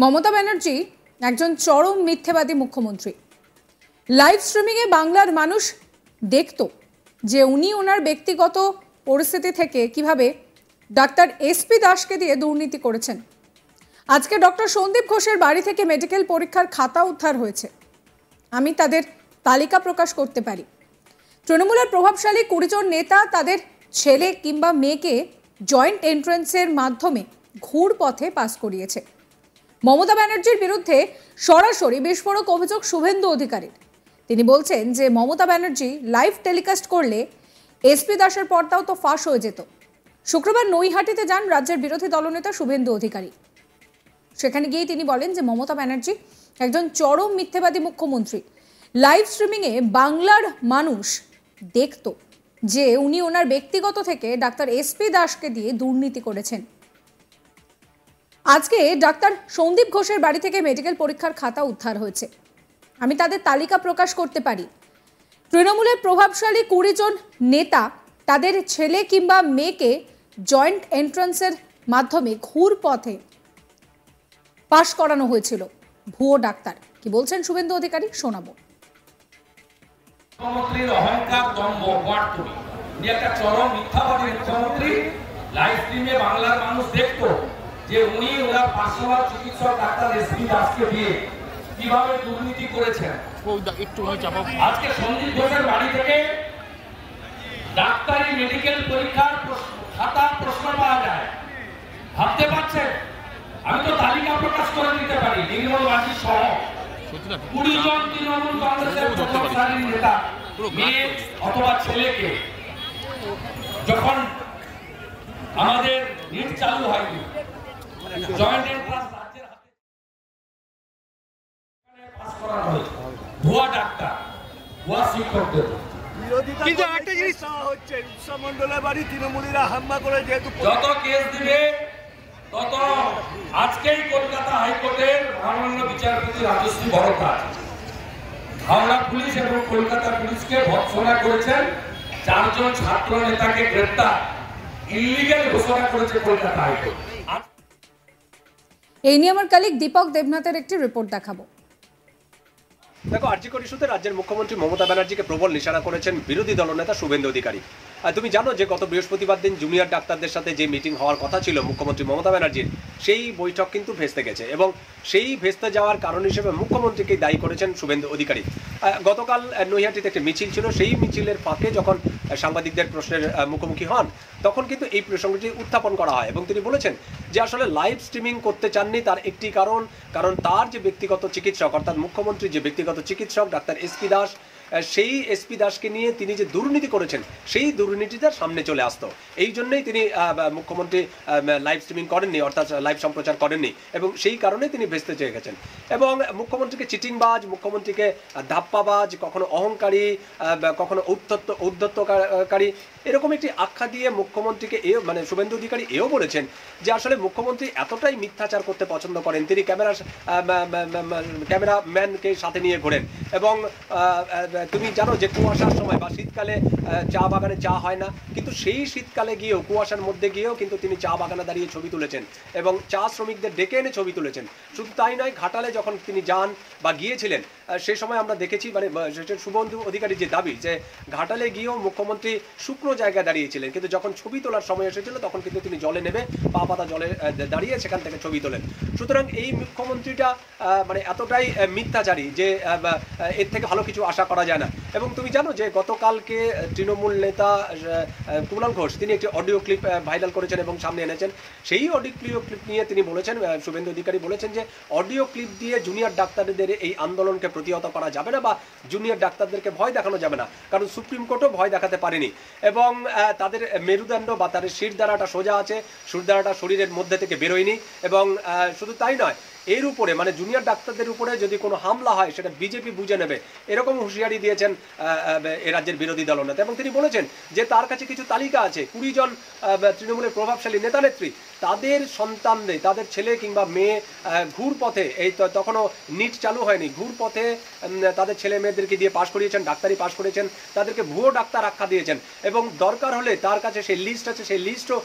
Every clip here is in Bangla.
মমতা ব্যানার্জি একজন চরম মিথ্যেবাদী মুখ্যমন্ত্রী। লাইভ স্ট্রিমিংয়ে বাংলার মানুষ দেখত যে উনি ওনার ব্যক্তিগত পরিস্থিতি থেকে কিভাবে ডাক্তার এসপি দাসকে দিয়ে দুর্নীতি করেছেন। আজকে ডক্টর সন্দীপ ঘোষের বাড়ি থেকে মেডিকেল পরীক্ষার খাতা উদ্ধার হয়েছে। আমি তাদের তালিকা প্রকাশ করতে পারি। তৃণমূলের প্রভাবশালী 20 জন নেতা তাদের ছেলে কিংবা মেয়েকে জয়েন্ট এন্ট্রান্সের মাধ্যমে ঘুর পথে পাস করিয়েছে। মমতা ব্যানার্জির বিরুদ্ধে সরাসরি বিস্ফোরক অভিযোগ শুভেন্দু অধিকারীর। তিনি বলছেন যে মমতা ব্যানার্জি লাইভ টেলিকাস্ট করলে এসপি দাসের পর্দাও তো ফাঁস হয়ে যেত। শুক্রবার নৈহাটিতে যান রাজ্যের বিরোধী দলনেতা শুভেন্দু অধিকারী। সেখানে গিয়ে তিনি বলেন যে মমতা ব্যানার্জি একজন চরম মিথ্যেবাদী মুখ্যমন্ত্রী। লাইভ স্ট্রিমিংয়ে বাংলার মানুষ দেখত যে উনি ওনার ব্যক্তিগত থেকে ডাক্তার এসপি দাসকে দিয়ে দুর্নীতি করেছেন। আজকে ডাক্তার সন্দীপ ঘোষের বাড়ি থেকে মেডিকেল পরীক্ষার খাতা উদ্ধার হয়েছে। আমি তাদের তালিকা প্রকাশ করতে পারি। তৃণমূলের প্রভাবশালী 20 জন নেতা তাদের ছেলে কিংবা মেয়েকে জয়েন্ট এন্ট্রান্সের মাধ্যমে ঘুর পথে পাশ করানো হয়েছিল। ভুয়ো ডাক্তার কি বলছেন শুভেন্দু অধিকারী, শোনাবো। মুখ্যমন্ত্রীর অহংকার, দম্ভ, বাড়তুমি, উনি একটা চরম মিথ্যাবাদী মুখ্যমন্ত্রী। লাইভ স্ট্রিমে বাংলার মানুষ দেখতো যে উনি ওনার পার্সোনাল চিকিৎসক ডাক্তার এসপি দাসকে দিয়ে কিভাবে দুর্নীতি করেছেন। আজকে সন্দীপ ঘোষের বাড়ি থেকে ডাক্তারি মেডিকেল পরীক্ষার খাতা প্রশ্ন পাওয়া যায়। ভাবতে পারছেন? আমি তো তালিকা প্রকাশ করে দিতে পারি। নির্মল বাজি সহ 20 জন তৃণমূল কংগ্রেসের প্রভাবশালী নেতা মেয়ে অথবা ছেলেকে যখন আমাদের নিট চালু হয়নি, জয়েন্ট এন্ট্রান্স রাজ্যের হাতে পাস করানো হয়েছে। ভুয়া ডাক্তার, ভুয়া শিক্ষকদের। কিন্তু একটা জিনিস হচ্ছে, উৎসব মন্ডলের বাড়ি তৃণমূলীরা হামলা করে যেহেতু যত কেস দিবে তত আজকেই কলকাতা হাইকোর্টের মহামান্য বিচারপতি রাজশ্রী ভরদ্বাজ হাওড়া পুলিশ এবং কলকাতা পুলিশকে ভৎসনা করেছেন। 4 জন ছাত্র নেতাকে গ্রেপ্তার, ইলিগ্যাল ঘোষণা করেছে কলকাতা হাইকোর্ট। এই নিয়ে আমার কলিগ দীপক দেবনাথের একটি রিপোর্ট দেখাবো। দেখো, আরজি কর ইস্যুতে রাজ্যের মুখ্যমন্ত্রী মমতা ব্যানার্জিকে প্রবল নিশানা করেছেন বিরোধী দলনেতা শুভেন্দু অধিকারী। তুমি জানো যে গত বৃহস্পতিবার দিন জুনিয়র ডাক্তারদের সাথে যে মিটিং হওয়ার কথা ছিল মুখ্যমন্ত্রী মমতা ব্যানার্জির, সেই বৈঠক কিন্তু ভেস্তে গেছে এবং সেই ভেস্তে যাওয়ার কারণ হিসেবে মুখ্যমন্ত্রীকেই দায়ী করেছেন শুভেন্দু অধিকারী। গতকাল নৈহাটিতে একটি মিছিল ছিল, সেই মিছিলের ফাঁকে যখন সাংবাদিকদের প্রশ্নের মুখোমুখি হন তখন কিন্তু এই প্রসঙ্গটি উত্থাপন করা হয় এবং তিনি বলেছেন যে আসলে লাইভ স্ট্রিমিং করতে চাননি তার একটি কারণ তার যে ব্যক্তিগত চিকিৎসক, অর্থাৎ মুখ্যমন্ত্রীর যে ব্যক্তিগত চিকিৎসক ডাক্তার এসপি দাস, সেই এসপি দাসকে নিয়ে তিনি যে দুর্নীতি করেছেন সেই দুর্নীতিটা সামনে চলে আসতো। এই জন্যই তিনি মুখ্যমন্ত্রী লাইভ স্ট্রিমিং করেননি, অর্থাৎ লাইভ সম্প্রচার করেননি এবং সেই কারণে তিনি ভেস্তে চেয়ে গেছেন এবং মুখ্যমন্ত্রীকে চিটিংবাজ, মুখ্যমন্ত্রীকে ধাপ্পাবাজ, কখনো অহংকারী, কখনো ঔদ্ধত্যকারী এরকম একটি আখ্যা দিয়ে মুখ্যমন্ত্রীকে মানে শুভেন্দু অধিকারী এও বলেছেন যে আসলে মুখ্যমন্ত্রী এতটাই মিথ্যাচার করতে পছন্দ করেন, তিনি ক্যামেরাম্যানকে সাথে নিয়ে ঘোরেন এবং তুমি জানো যে কুয়াশার সময় বা শীতকালে চা বাগানে চা হয় না, কিন্তু সেই শীতকালে গিয়েও কুয়াশার মধ্যে গিয়েও কিন্তু তিনি চা বাগানে দাঁড়িয়ে ছবি তুলেছেন এবং চা শ্রমিকদের ডেকে এনে ছবি তুলেছেন। শুধু তাই নয়, ঘাটালে যখন তিনি যান বা গিয়েছিলেন সেই সময় আমরা দেখেছি, মানে শুভেন্দু অধিকারীর যে দাবি যে ঘাটালে গিয়েও মুখ্যমন্ত্রী শুকনো জায়গায় দাঁড়িয়েছিলেন, কিন্তু যখন ছবি তোলার সময় এসেছিল তখন কিন্তু তিনি জলে নেমে পা পাতা জলে দাঁড়িয়ে সেখান থেকে ছবি তোলেন। সুতরাং এই মুখ্যমন্ত্রীটা মানে এতটাই মিথ্যাচারী যে এর থেকে ভালো কিছু আশা করা যায় না। এবং তুমি জানো যে গতকালকে তৃণমূল নেতা কুণাল ঘোষ তিনি একটি অডিও ক্লিপ ভাইরাল করেছেন এবং সামনে এনেছেন। সেই অডিও ক্লিপ নিয়ে তিনি বলেছেন, শুভেন্দু অধিকারী বলেছেন যে অডিও ক্লিপ দিয়ে জুনিয়র ডাক্তারদের এই আন্দোলনকে প্রতিহত করা যাবে না বা জুনিয়র ডাক্তারদেরকে ভয় দেখানো যাবে না, কারণ সুপ্রিম কোর্টও ভয় দেখাতে পারেনি এবং তাদের মেরুদণ্ড বা তাদের শিরদাঁড়াটা সোজা আছে, শিরদাঁড়াটা শরীরের মধ্যে থেকে বেরোয়নি এবং শুধু তাই নয়, এর উপরে মানে জুনিয়র ডাক্তারদের উপরে যদি কোনো হামলা হয় সেটা বিজেপি বুঝে নেবে, এরকম হুঁশিয়ারি দিয়েছেন এ রাজ্যের বিরোধী দলনেতা। এবং তিনি বলেছেন যে তার কাছে কিছু তালিকা আছে, 20 জন তৃণমূলের প্রভাবশালী নেতা নেত্রী তাদের সন্তানদের, তাদের ছেলে কিংবা মেয়ে ঘুর পথে, এই তখনও নিট চালু হয়নি, ঘুর পথে তাদের ছেলে মেয়েদেরকে দিয়ে পাশ করিয়েছেন, ডাক্তারি পাশ করিয়েছেন, তাদেরকে ভুয়ো ডাক্তার আখ্যা দিয়েছেন এবং দরকার হলে তার কাছে সেই লিস্ট আছে, সেই লিস্টও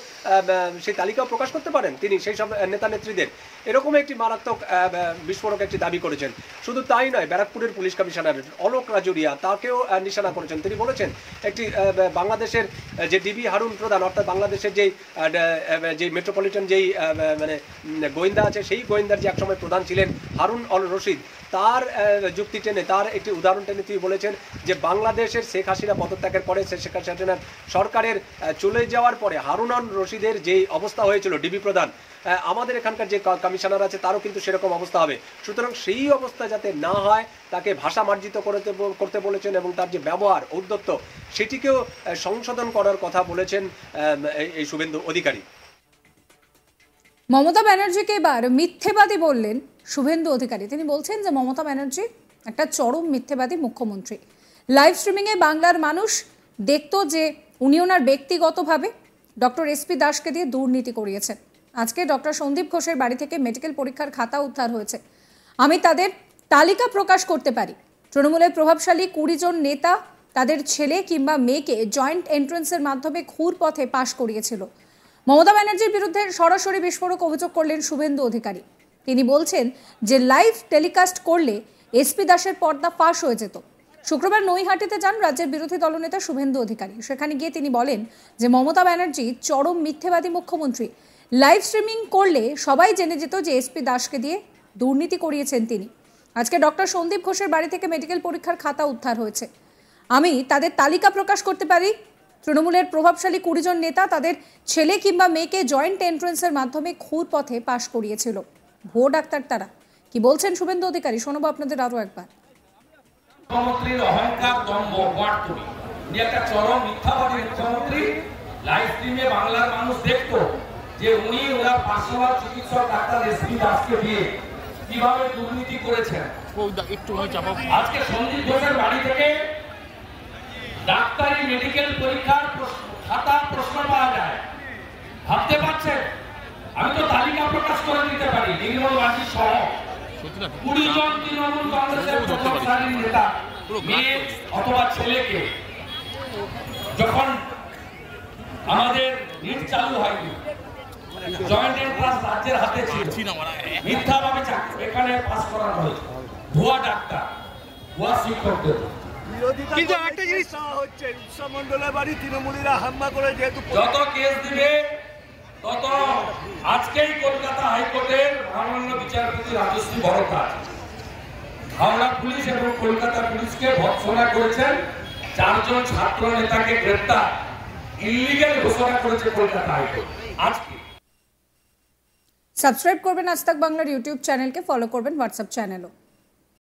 সেই তালিকাও প্রকাশ করতে পারেন তিনি সেই সব নেতা নেত্রীদের। এরকম একটি মারাত্মক বিস্ফোরক একটি দাবি করেছেন। শুধু তাই নয়, ব্যারাকপুরের পুলিশ কমিশনার অলোক রাজুরিয়া তাকেও নিশানা করেছেন। তিনি বলেছেন একটি বাংলাদেশের যে ডিবি হারুন প্রধান, অর্থাৎ বাংলাদেশের যেই মেট্রোপলিটন যেই মানে গোয়েন্দা আছে, সেই গোয়েন্দার যে একসময় প্রধান ছিলেন হারুন অল রশিদ, তার যুক্তি টেনে, তার একটি উদাহরণ টেনে তিনি বলেছেন যে বাংলাদেশের শেখ হাসিনা পদত্যাগের পরে, শেখ হাসিনার সরকারের চলে যাওয়ার পরে হারুন অল রশিদের যেই অবস্থা হয়েছিল ডিবি প্রধান, আমাদের এখানকার যে কমিশনার আছে তারও কিন্তু সেরকম অবস্থা হবে। সুতরাং সেই অবস্থা যাতে না হয় তাকে ভাষা মার্জিত করতে বলেছেন এবং তার যে ব্যবহার ঔদ্ধত্য সেটিকেও সংশোধন করার কথা বলেছেন এই শুভেন্দু অধিকারী। মমতা ব্যানার্জিকে এবার মিথ্যেবাদী বললেন শুভেন্দু অধিকারী। তিনি বলছেন যে মমতা ব্যানার্জি একটা চরম মিথ্যেবাদী মুখ্যমন্ত্রী। লাইভ স্ট্রিমিংয়ে বাংলার মানুষ দেখতো যে উনি ওনার ব্যক্তিগতভাবে ডক্টর এসপি দাসকে দিয়ে দুর্নীতি করিয়েছেন। আজকে ডক্টর সন্দীপ ঘোষের বাড়ি থেকে মেডিকেল পরীক্ষার খাতা উদ্ধার হয়েছে। আমি তাদের তালিকা প্রকাশ করতে পারি। তৃণমূলের প্রভাবশালী 20 জন নেতা তাদের ছেলে কিংবা মেয়েকে জয়েন্ট এন্ট্রান্সের মাধ্যমে ঘুর পথে পাশ করিয়েছিল। মমতা ব্যানার্জির বিরুদ্ধে সরাসরি বিস্ফোরক অভিযোগ করলেন শুভেন্দু অধিকারী। তিনি বলছেন যে লাইভ টেলিকাস্ট করলে এসপি দাসের পর্দা ফাঁস হয়ে যেত। শুক্রবার নৈহাটিতে যান রাজ্যের বিরোধী দলনেতা শুভেন্দু অধিকারী। সেখানে গিয়ে তিনি বলেন যে মমতা ব্যানার্জি চরম মিথ্যেবাদী মুখ্যমন্ত্রী। লাইভ স্ট্রিমিং করলে সবাই জেনে যেত যে এসপি দাসকে দিয়ে দুর্নীতি করিয়েছেন তিনি। আজকে ডক্টর সন্দীপ ঘোষের বাড়ি থেকে মেডিকেল পরীক্ষার খাতা উদ্ধার হয়েছে। আমি তাদের তালিকা প্রকাশ করতে পারি। তৃণমূলের প্রভাবশালী 20 জন নেতা তাদের ছেলে কিংবা মেয়েকে জয়েন্ট এন্ট্রান্সের মাধ্যমে ঘুর পথে পাশ করিয়েছিল। ভুয়ো ডাক্তার তারা। কি বলছেন শুভেন্দু অধিকারী শোনাবো আপনাদের আরো একবার। মুখ্যমন্ত্রীর অহংকার, দম্ভ, বাটপুরি, উনি একটা চরম মিথ্যাবাদী মুখ্যমন্ত্রী। লাইভ স্ট্রিমে বাংলার মানুষ দেখতো যে উনি ওনার পার্সোনাল চিকিৎসক ডাক্তার এসপি দাসকে দিয়ে কিভাবে দুর্নীতি করেছেন। আজকে সন্দীপ ঘোষের বাড়ি থেকে ডাক্তারি মেডিকেল পরীক্ষার খাতা প্রশ্ন পাওয়া যায়। ভাবতে পারছেন? আমি তো তালিকা প্রকাশ করে দিতে পারি। নির্মল মাঝি সহ 20 জন তৃণমূল কংগ্রেসের প্রভাবশালী নেতা মেয়ে অথবা ছেলেকে, যখন আমাদের নিট চালু হয়নি, জয়েন্ট এন্ট্রান্স রাজ্যের হাতে ছিল, মিথ্যাভাবে এখানে পাস করানো হয়েছে। ভুয়া ডাক্তার, ভুয়া শিক্ষকদের। কিন্তু একটা জিনিস হচ্ছে, উৎসব মন্ডলের বাড়ি তৃণমূলীরা হামলা করে, যেহেতু যত কেস দিবে তত আজকেই কলকাতা হাইকোর্টের মাননীয় বিচারপতি রাজশ্রী বড়কার হাওড়া পুলিশ এবং কলকাতা পুলিশকে ভৎসনা করেছেন। 4 জন ছাত্র নেতাকে গ্রেপ্তার, ইলিগাল ঘোষণা করেছে কলকাতা হাইকোর্ট। আজকে সাবস্ক্রাইব করবেন আজ তাক বাংলার ইউটিউব চ্যানেলকে, ফলো করবেন হোয়াটসঅ্যাপ চ্যানেলও।